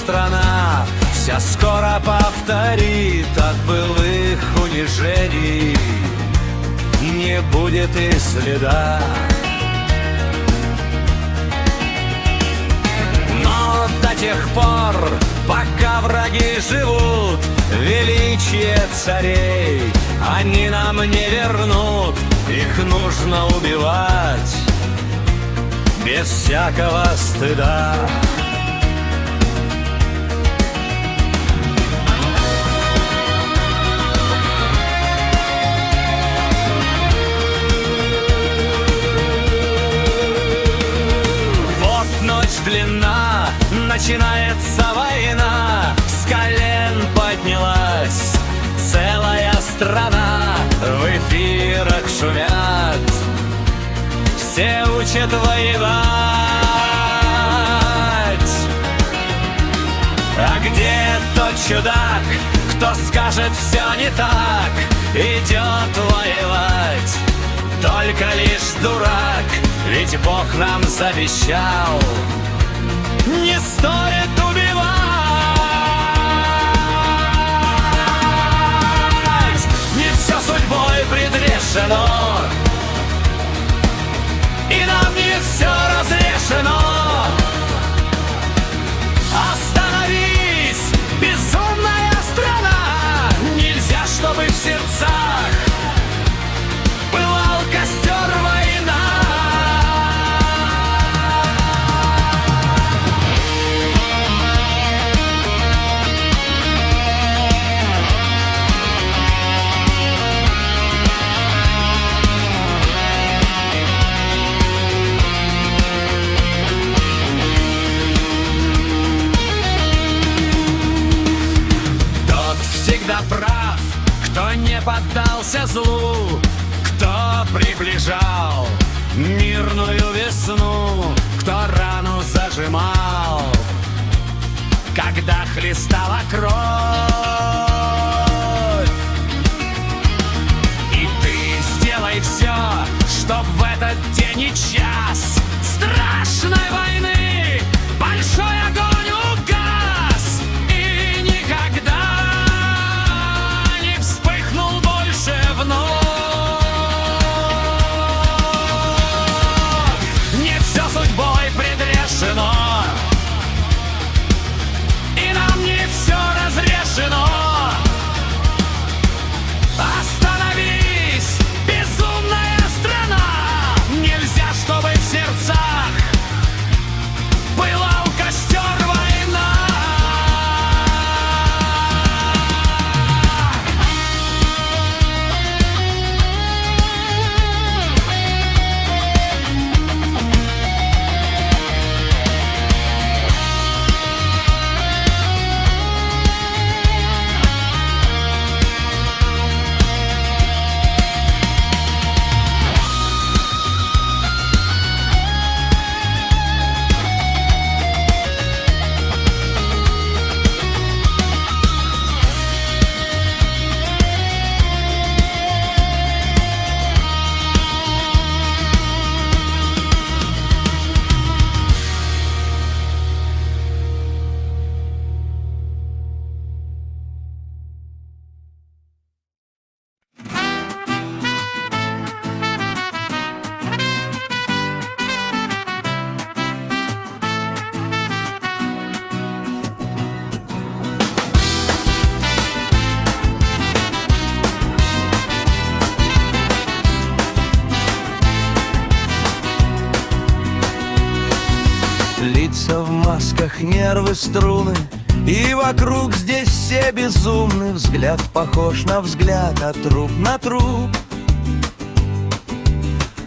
страна вся скоро повторит от былых унижений. Не будет и следа. Но до тех пор, пока враги живут, величие царей они нам не вернут. Их нужно убивать без всякого стыда. Вот ночь длинна, начинается война, с колен поднялась целая страна. В эфирах шумят, все учат воевать. А где тот чудак, кто скажет все не так, идет воевать? Только лишь дурак, ведь Бог нам завещал: не стоит убивать. Не все судьбой предрешено, и нам не все разрешено. Остановись, безумная страна! Нельзя, чтобы в сердцах пылал костер война. Всегда прав, кто не поддался злу, кто приближал мирную весну, кто рану зажимал, когда хлестала кровь. И ты сделай все, чтоб в этот день и час страшной войны большой огонь угас и никогда вновь. Не все судьбой предрешено, и нам не все разрешено. Остановись, безумная страна! Нельзя, чтобы в сердцах пылал костер война. Лица в масках, нервы, струны, и вокруг здесь все безумны. Взгляд похож на взгляд, а труп на труп.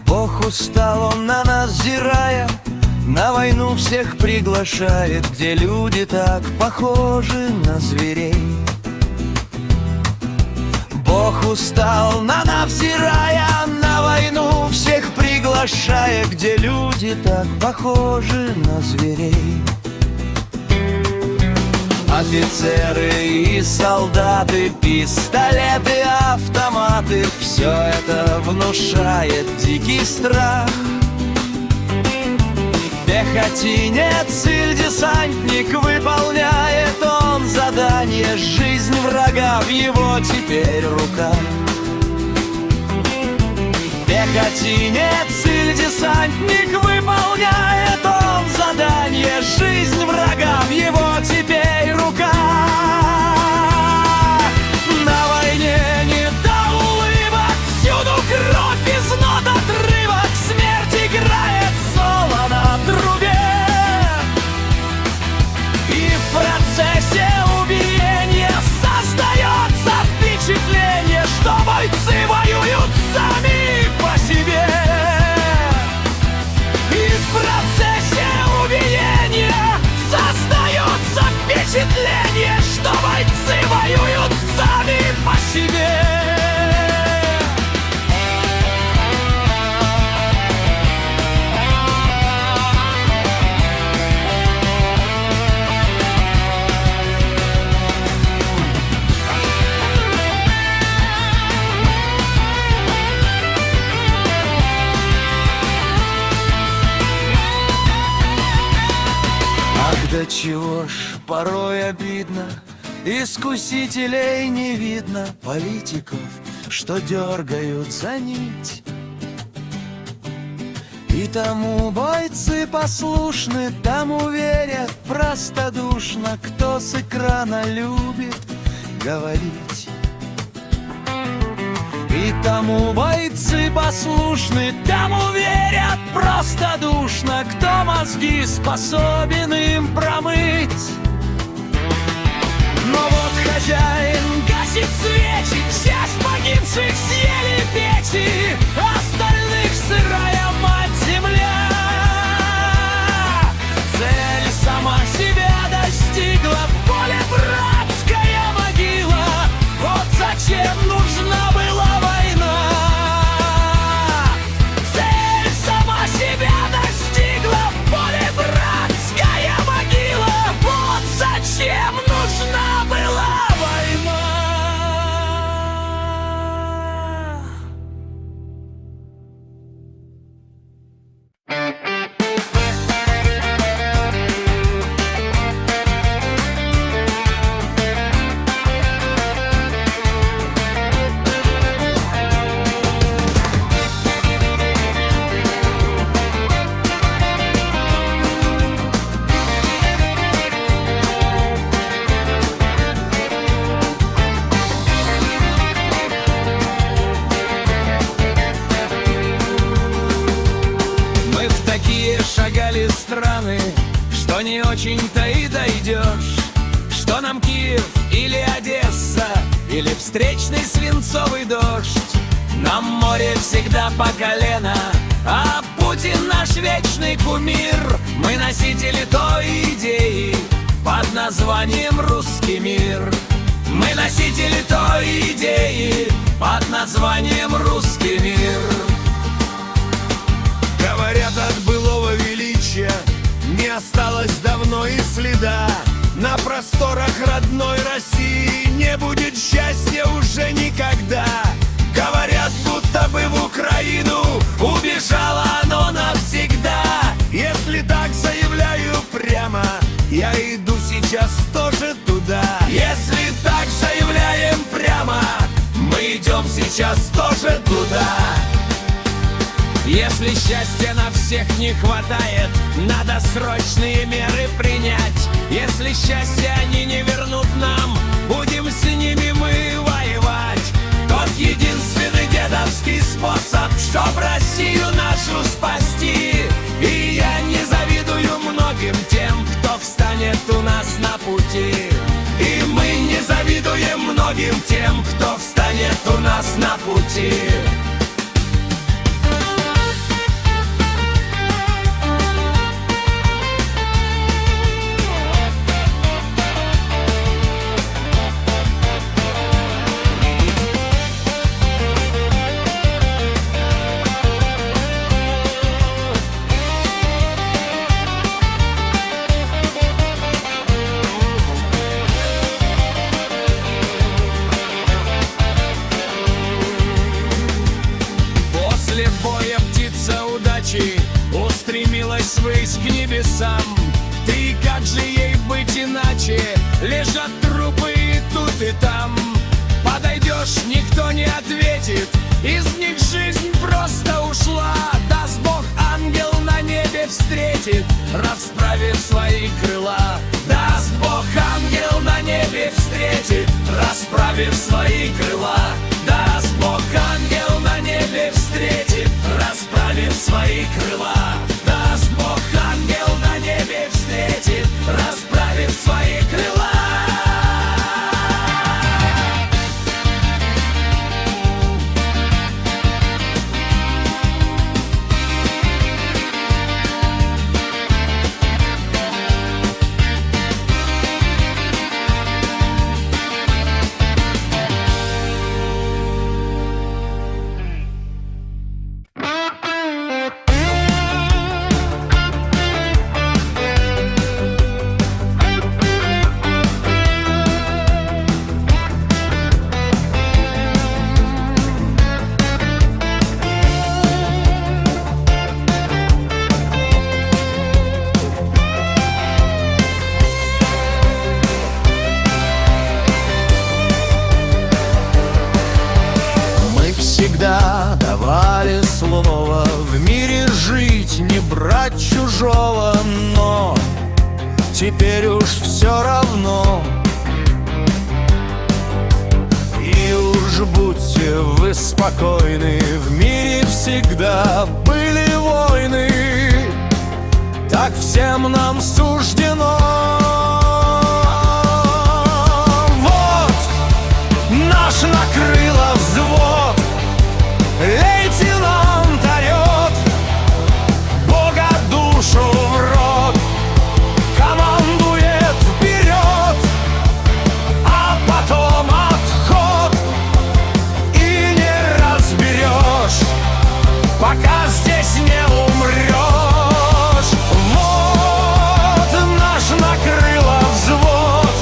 Бог устал, он на нас зирая, на войну всех приглашает, где люди так похожи на зверей. Бог устал, на нас взирая, на войну всех приглашая, где люди так похожи на зверей. Офицеры и солдаты, пистолеты, автоматы, все это внушает дикий страх. Пехотинец или десантник, выполняет он задание. Жизнь врага в его теперь руках. Пехотинец или десантник, выполняет он задание. Жизнь врага в его теперь руках. На войне не до улыбок, всюду кровь из нот отрывок. Смерть играет соло на трубе, и в процессе убиения создается впечатление, что бойцы воюют сами по себе. И в процессе убиения создается впечатление, что бойцы воюют сами по себе. Да чего ж порой обидно, искусителей не видно, политиков, что дергают за нить. И тому бойцы послушны, тому верят простодушно, кто с экрана любит говорить. И тому бойцы послушны, тому верят простодушно, кто мозги способен им промыть. Но вот хозяин гасит свечи, часть погибших съели печи, остальных сырая мать-земля. Цель сама себя достигла, в поле братская могила. Вот зачем нужна была война. Цель сама себя достигла, в поле братская могила. Вот зачем нужна была война. Шагали страны, что не очень-то и дойдешь. Что нам Киев или Одесса, или встречный свинцовый дождь. Нам море всегда по колено, а Путин наш вечный кумир. Мы носители той идеи под названием «Русский мир». Мы носители той идеи под названием «Русский мир». Говорят, от былого величия не осталось давно и следа. На просторах родной России не будет счастья уже никогда. Говорят, будто бы в Украину убежало оно навсегда. Если так заявляю прямо, я иду сейчас тоже туда. Если так заявляем прямо, мы идем сейчас тоже туда. Если счастья на всех не хватает, надо срочные меры принять. Если счастье они не вернут нам, будем с ними мы воевать. Тот единственный дедовский способ, чтоб Россию нашу спасти. И я не завидую многим тем, кто встанет у нас на пути. И мы не завидуем многим тем, кто встанет у нас на пути. ввысь к небесам. Ты как же ей быть иначе? Лежат трупы и тут, и там. Подойдешь, никто не ответит, из них жизнь просто ушла. Даст Бог, ангел на небе встретит, расправив свои крыла. Даст Бог, ангел на небе встретит, расправив свои крыла. Даст Бог, ангел на небе встретит, расправив свои крыла. Даст Бог, ангел на небе встретит, расправив свои крыла. Всегда давали слово в мире жить, не брать чужого, но теперь уж все равно. И уж будьте вы спокойны, в мире всегда были войны, так всем нам суждено. Вот наш накрыло взвод, лейтенант орет, Бога душу в рот, командует вперед, а потом отход, и не разберешь, пока здесь не умрешь. Вот наш накрыло взвод,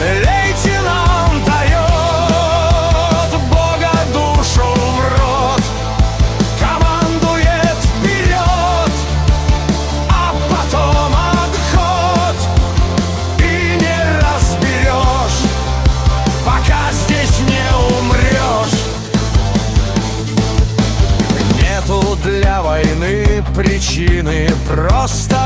лейтенант орет, Бога душу в рот, командует вперед, а потом отход, и не разберешь, пока здесь не умрешь. Нету для войны причины, просто